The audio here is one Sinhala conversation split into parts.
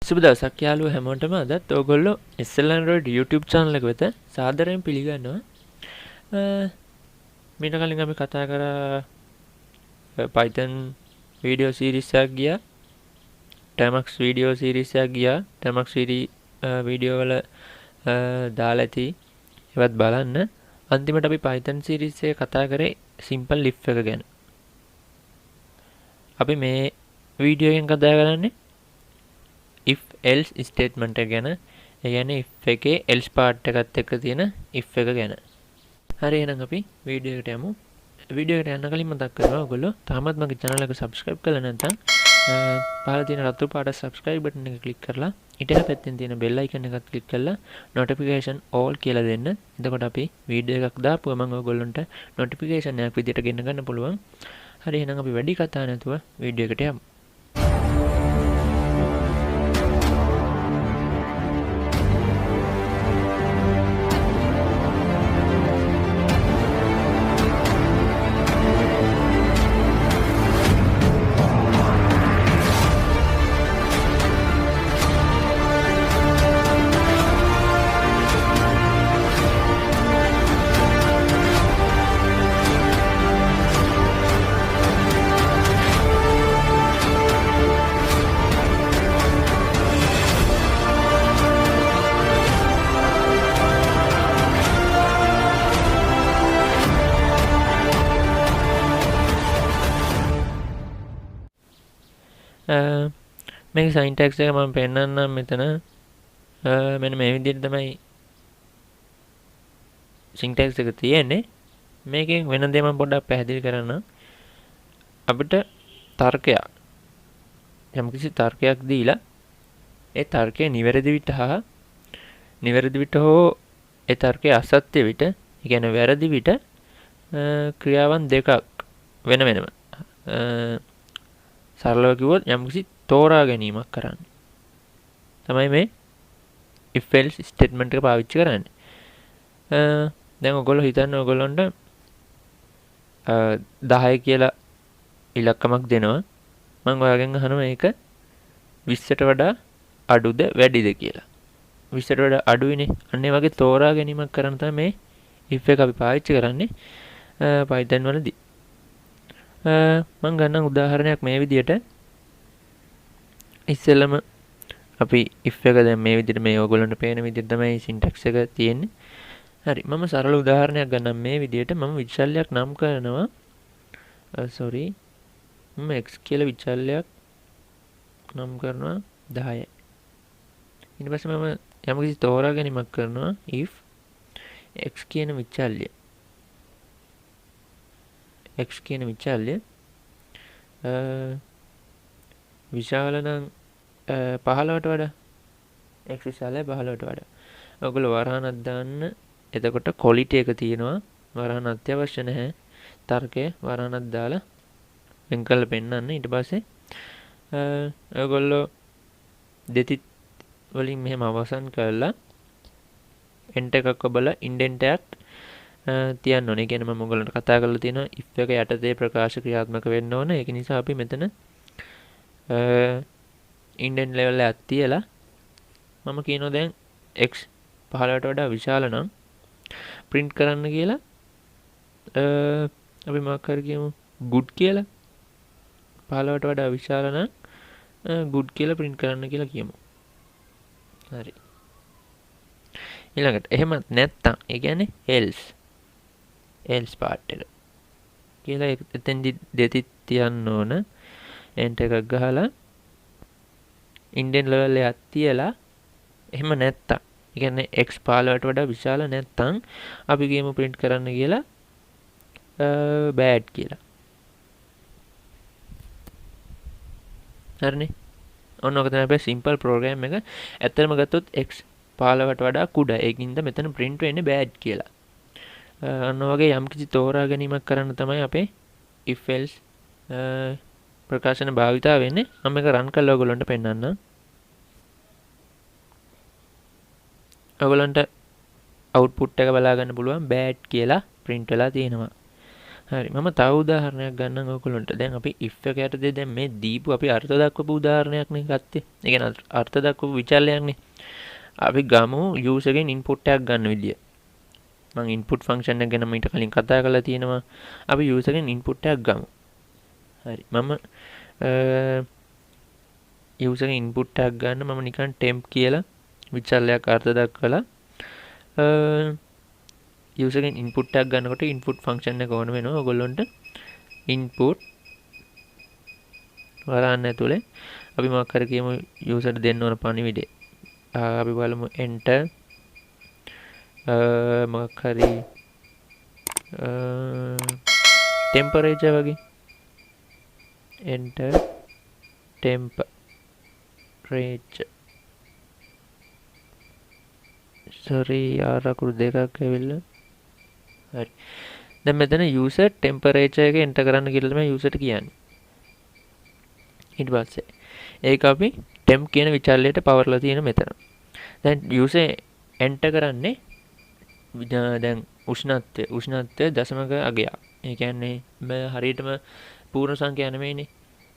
සුබ දවසක් යාළුවෝ හැමෝටම. අදත් ඔයගොල්ලෝ SL Android YouTube channel එක වෙත සාදරයෙන් පිළිගන්නවා. මීට කලින් අපි කතා කරා Python video series එකක් ගියා. Tamax video series එකක් ගියා. Tamax video වල දාලා ඇති. ඒවත් බලන්න. අන්තිමට අපි Python series එක කතා කරේ simple if එක ගැන. අපි මේ වීඩියෝ එකෙන් කතා කරන්නේ if else statement එක ගැන. ඒ කියන්නේ if එකේ else part එකත් එක්ක තියෙන if එක ගැන. හරි, එහෙනම් අපි වීඩියෝ එකට යමු. වීඩියෝ එකට යන්න කලින් මතක් කරනවා ඔයගොල්ලෝ තාමත් මගේ channel එක subscribe කරලා නැත්නම් පහළ තියෙන රතු පාට subscribe button එක click කරලා ඊට පැත්තෙන් තියෙන bell icon එකත් click කරලා notification all කියලා දෙන්න. එතකොට අපි වීඩියෝ එකක් දාපුවම ඔයගොල්ලන්ට notification එකක් විදියට ගෙන්න ගන්න පුළුවන්. හරි, එහෙනම් අපි වැඩි කතා නැතුව වීඩියෝ එකට යමු. මේක syntax එක මම පෙන්නන්නම් මෙතන. මෙන්න මේ විදිහට තමයි syntax එක තියෙන්නේ. මේකෙන් වෙන දේ මම පොඩ්ඩක් පැහැදිලි කරන්න. අපිට තර්කයක් යම්කිසි තර්කයක් දීලා ඒ තර්කය නිවැරදි විට හා නිවැරදි විට හෝ ඒ තර්කය අසත්‍ය විට, ඒ කියන්නේ වැරදි විට ක්‍රියාවන් දෙකක් වෙන වෙනම සරලව කිව්වොත් යම්කිසි තෝරා ගැනීමක් කරන්න තමයි මේ if else statement එක පාවිච්චි කරන්නේ. දැන් ඔයගොල්ලෝ හිතන්න ඔයගොල්ලන්ට 10 කියලා ඉලක්කමක් දෙනවා. මම ඔයාගෙන් අහනවා මේක 20ට වඩා අඩුද වැඩිද කියලා. 20ට වඩා අඩුයිනේ. අන්න ඒ වගේ තෝරා ගැනීමක් කරන්න තමයි මේ if එක අපි පාවිච්චි කරන්නේ Python වලදී. මම ගන්නම් උදාහරණයක් මේ විදියට. ඉස්සෙල්ලම අපි if එක දැන් මේ විදිහට මේ ඔයගොල්ලන්ට පේන විදිහට තමයි syntax එක තියෙන්නේ. හරි, මම සරල උදාහරණයක් ගන්නම් මේ විදිහට. මම විචල්‍යයක් නම් කරනවා. මම x කියලා විචල්‍යයක් නම් කරනවා 10. ඊට පස්සේ මම යම්කිසි තෝරා ගැනීමක් කරනවා if x කියන විචල්‍ය විශාල නම් 15ට වඩා, x විශාලයි 15ට වඩා. ඔයගොල්ලෝ වරහණක් දාන්න. එතකොට quality එක තියෙනවා. වරහණ අත්‍යවශ්‍ය නැහැ. තර්කය වරහණක් දාලා වෙන් කරලා පෙන්නන්න. ඊට පස්සේ ඔයගොල්ලෝ දෙතිත් වලින් මෙහෙම අවසන් කරලා enter එකක් ඔබලා indent එකක් තියන්න ඕනේ. ඒ කියන්නේ මම ඔයගොල්ලන්ට කතා කරලා තියෙනවා if එක යටතේ ප්‍රකාශ ක්‍රියාත්මක වෙන්න ඕන. ඒක නිසා අපි මෙතන indent level එකක් තියලා මම කියනවා දැන් x 15ට වඩා විශාල නම් print කරන්න කියලා. අපි මොකක් හරි කියමු good කියලා. 15ට වඩා විශාල නම් good කියලා print කරන්න කියලා කියමු. හරි. ඊළඟට එහෙමත් නැත්තම් ඒ කියන්නේ else part එක කියලා එතෙන්දි දෙතිත් තියන්න ඕන. enter එකක් ගහලා indent level එකක් තියලා එහෙම නැත්තම් ඒ කියන්නේ x 15ට වඩා විශාල නැත්තම් අපි කියමු print කරන්න කියලා bad කියලා. හරිනේ. ඔන්න ඔක තමයි අපේ simple program එක. ඇත්තටම ගත්තොත් x 15ට වඩා කුඩා. ඒකින්ද මෙතන print වෙන්නේ bad කියලා. අන්න වගේ යම්කිසි තෝරා ගැනීමක් කරන්න තමයි අපේ if else ප්‍රකාශන භාවිතා වෙන්නේ. මම මේක run කරලා ඔයගොල්ලන්ට පෙන්නන්නම්. ඔයගොල්ලන්ට output එක බලා ගන්න පුළුවන් bad කියලා print වෙලා තියෙනවා. හරි මම තව උදාහරණයක් ගන්නම් ඔයගොල්ලන්ට. දැන් අපි if එක යටතේ දැන් මේ දීපු අපි අර්ථ දක්වපු උදාහරණයක් නේ ගත්තේ. ඒ කියන්නේ අර්ථ දක්වපු විචල්යයක් නේ. අපි ගමු user ගෙන් input එකක් ගන්න විදිය. මම input function එක ගැන මීට කලින් කතා කරලා තියෙනවා. අපි user ගෙන් input එකක් ගමු. හරි මම user ගෙන් input එකක් ගන්න මම නිකන් temp කියලා විචල්යයක් අර්ථ දක්වලා user ගෙන් input එකක් ගන්නකොට input function එක ඕන වෙනවා ඔයගොල්ලන්ට. input වරන්න ඇතුලේ අපි මොකක් හරි කියමු user දෙන්න ඕන පණිවිඩය. අපි බලමු enter මොකක් හරි temperature වගේ. enter temperature sorry අකුරු දෙකක් ඇවිල්ලා. හරි දැන් මෙතන user temperature එක enter කරන්න කියලා තමයි user ට කියන්නේ. ඊට පස්සේ ඒක අපි temp කියන විචල්‍යයට පවර්ලා තියෙන මෙතන. දැන් user enter කරන්නේ දැන් උෂ්ණත්වය දශමක අගයක්. ඒ කියන්නේ හරියටම පූර්ණ සංඛ්‍යා නෙමෙයිනේ.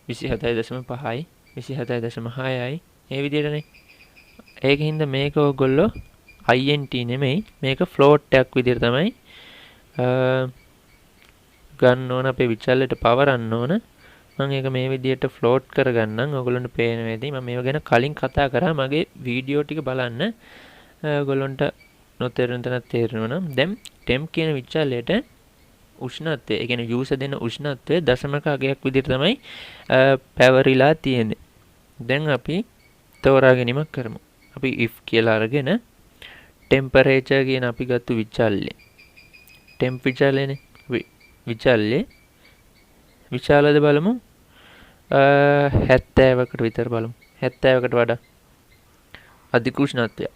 27.5යි 27.6යි මේ විදිහටනේ. ඒකින්ද මේක ඔයගොල්ලෝ int නෙමෙයි මේක float එකක් විදිහට තමයි ගන්න ඕන අපේ විචල්‍යයට පවරන්න ඕන. මම ඒක මේ විදිහට float කරගන්නම් ඔයගොල්ලන්ට පේන වෙදී. මම මේව ගැන කලින් කතා කරා මගේ වීඩියෝ ටික බලන්න. ඔයගොල්ලන්ට නොතේරෙන තැනක් තේරෙනවා නම් දැන් temp කියන විචල්‍යයට උෂ්ණත්වය ඒ කියන්නේ user දෙන උෂ්ණත්වය දශමක අගයක් විදිහට තමයි පැවරිලා තියෙන්නේ. දැන් අපි තෝරා ගැනීමක් කරමු. අපි if කියලා අරගෙන temperature කියන අපි ගත්ත විචල්‍ය temp විචල්‍යනේ විචල්‍ය විශාලද බලමු 70කට විතර බලමු. 70කට වඩා අධික උෂ්ණත්වයක්.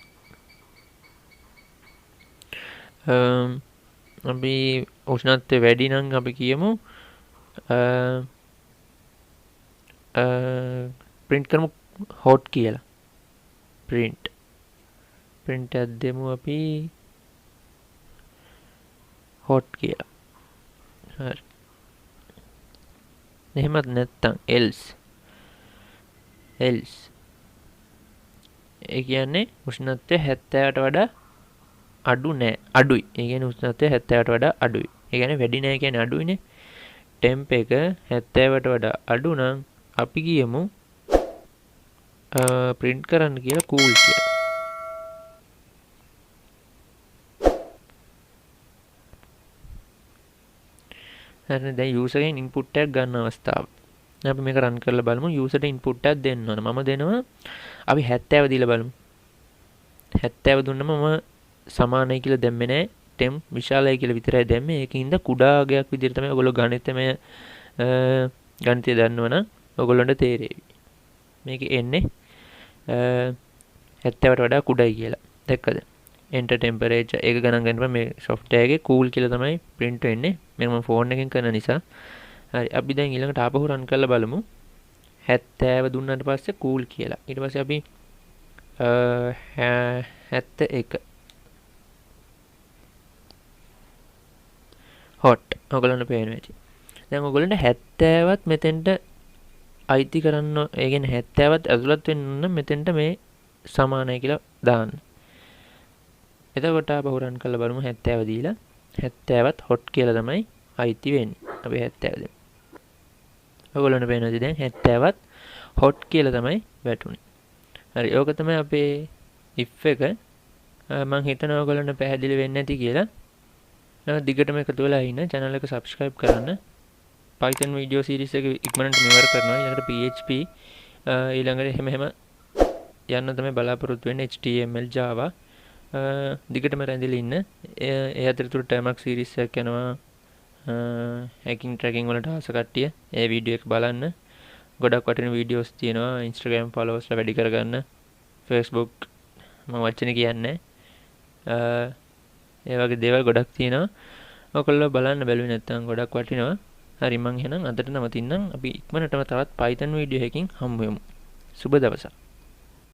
අපි උෂ්ණත්වය වැඩි නම් අපි කියමු print කරමු hot කියලා. print එකක් දෙමු අපි hot කියලා. හරි. එහෙමත් නැත්නම් else ඒ කියන්නේ උෂ්ණත්වය 70ට වඩා අඩු නෑ අඩුයි. ඒ කියන්නේ උෂ්ණත්වය 70ට වඩා අඩුයි. ඒ කියන්නේ වැඩි නෑ කියන්නේ අඩුයිනේ. temp එක 70ට වඩා අඩු නම් අපි කියමු print කරන්න කියලා cool කියලා. හරි දැන් user ගෙන් input එකක් ගන්න අවස්ථාව. අපි මේක run කරලා බලමු. user ට input එකක් දෙන්න ඕන. මම දෙනවා අපි 70 දීලා බලමු. 70 දුන්නම මම සමානයි කියලා දැම්මේ නෑ. temp විශාලයි කියලා විතරයි දැම්මේ. ඒකින්ද කුඩා අගයක් විදිහට තමයි ඔයගොල්ලෝ ගණිතමය ගණිතය දන්නවනම් ඔයගොල්ලන්ට තේරෙවි. මේකේ එන්නේ 70ට වඩා කුඩයි කියලා. දැක්කද? enter temperature ඒක ගණන් ගන්නකොට මේ software එකේ cool කියලා තමයි print වෙන්නේ. මේක මම phone එකෙන් කරන නිසා. හරි අපි දැන් ඊළඟට ආපහු run කරලා බලමු. 70 දුන්නාට පස්සේ cool කියලා. ඊට පස්සේ අපි 71 hot ඔයගොල්ලන්ට පේනවා ඇති. දැන් ඔයගොල්ලන්ට 70වත් මෙතෙන්ට අයිති කරන්න ඒ කියන්නේ 70වත් ඇතුළත් වෙන්න නම් මෙතෙන්ට මේ සමානයි කියලා දාන්න. එතකොට ආපහු run කරලා බලමු 70 දීලා 70වත් hot කියලා තමයි අයිති වෙන්නේ. අපි 70 දෙමු. ඔයගොල්ලන්ට පේනවාද දැන් 70වත් hot කියලා තමයි වැටුනේ. හරි ඕක තමයි අපේ if එක. මම හිතනවා ඔයගොල්ලන්ට පැහැදිලි වෙන්නේ නැති කියලා. දිගටම එකතු වෙලා ඉන්න channel එක subscribe කරන්න. Python video series එක ඉක්මනට මෙවර කරනවා. ඊළඟට PHP ඊළඟට එහෙම යන්න තමයි බලාපොරොත්තු වෙන්නේ. HTML Java දිගටම රැඳිලා ඉන්න. ඒ අතරතුර ටර්මක් series එකක් යනවා. hacking tracking වලට ආස කට්ටිය ඒ වීඩියෝ එක බලන්න. ගොඩක් වටින වීඩියෝස් තියෙනවා. Instagram followers ලා වැඩි කරගන්න. Facebook මම වචනේ කියන්නේ ඒ වගේ දේවල් ගොඩක් තියෙනවා. ඔයගොල්ලෝ බලන්න බැලුවේ නැත්නම් ගොඩක් වටිනවා. හරි මං එහෙනම් අදට නවතින්නම්. අපි ඉක්මනටම තවත් Python වීඩියෝ එකකින් හම්බ වෙමු. සුබ දවසක්.